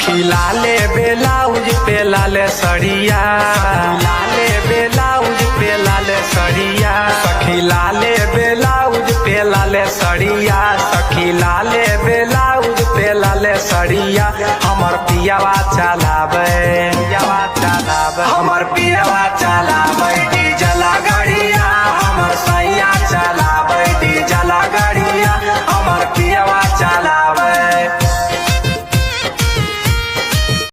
सखी लाले ब्लाउज पे लाले सड़िया, लाले ब्लाउज पे लाले सड़िया, सखी लाले ब्लाउज पे लाले सड़िया, सखी लाले ब्लाउज पे लाले सड़िया। हमर पियावा चलावे, पियावा चलावे, हमर पियावा चलावे।